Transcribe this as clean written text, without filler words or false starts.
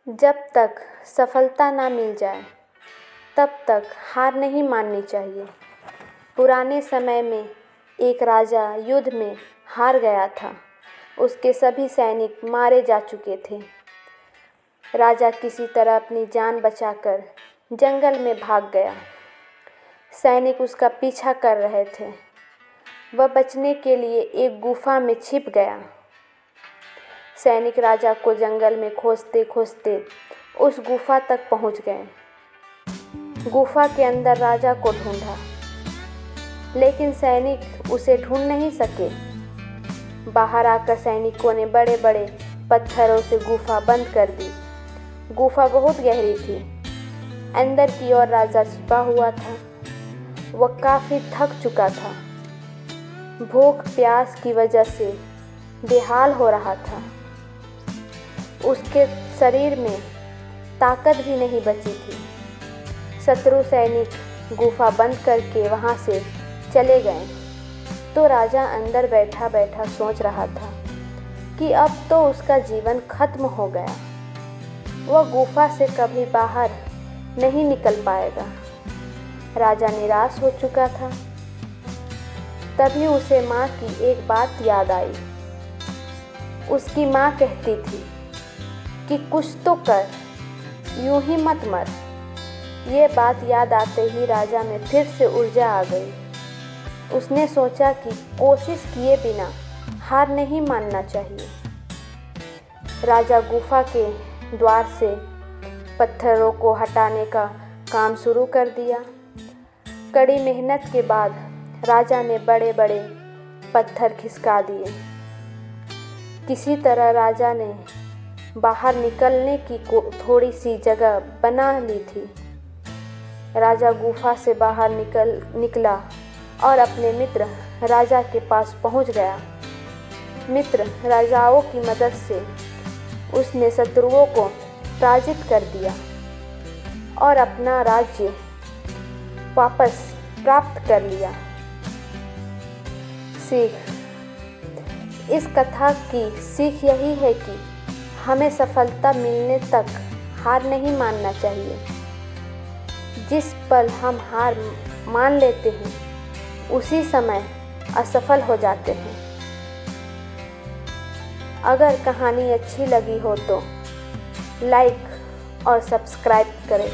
जब तक सफलता ना मिल जाए तब तक हार नहीं माननी चाहिए। पुराने समय में एक राजा युद्ध में हार गया था। उसके सभी सैनिक मारे जा चुके थे। राजा किसी तरह अपनी जान बचाकर जंगल में भाग गया। सैनिक उसका पीछा कर रहे थे। वह बचने के लिए एक गुफा में छिप गया। सैनिक राजा को जंगल में खोजते खोजते उस गुफा तक पहुंच गए। गुफा के अंदर राजा को ढूंढा, लेकिन सैनिक उसे ढूंढ नहीं सके। बाहर आकर सैनिकों ने बड़े बड़े पत्थरों से गुफा बंद कर दी। गुफा बहुत गहरी थी। अंदर की ओर राजा छिपा हुआ था। वह काफ़ी थक चुका था। भूख प्यास की वजह से बेहाल हो रहा था। उसके शरीर में ताकत भी नहीं बची थी। शत्रु सैनिक गुफा बंद करके वहाँ से चले गए तो राजा अंदर बैठा बैठा सोच रहा था कि अब तो उसका जीवन खत्म हो गया। वह गुफा से कभी बाहर नहीं निकल पाएगा। राजा निराश हो चुका था। तभी उसे माँ की एक बात याद आई। उसकी माँ कहती थी कि कुछ तो कर, यूं ही मत मर। ये बात याद आते ही राजा में फिर से ऊर्जा आ गई। उसने सोचा कि कोशिश किए बिना हार नहीं मानना चाहिए। राजा गुफा के द्वार से पत्थरों को हटाने का काम शुरू कर दिया। कड़ी मेहनत के बाद राजा ने बड़े बड़े पत्थर खिसका दिए। किसी तरह राजा ने बाहर निकलने की थोड़ी सी जगह बना ली थी। राजा गुफा से बाहर निकला और अपने मित्र राजा के पास पहुंच गया। मित्र राजाओं की मदद से उसने शत्रुओं को पराजित कर दिया और अपना राज्य वापस प्राप्त कर लिया। सीख: इस कथा की सीख यही है कि हमें सफलता मिलने तक हार नहीं मानना चाहिए। जिस पल हम हार मान लेते हैं उसी समय असफल हो जाते हैं। अगर कहानी अच्छी लगी हो तो लाइक और सब्सक्राइब करें।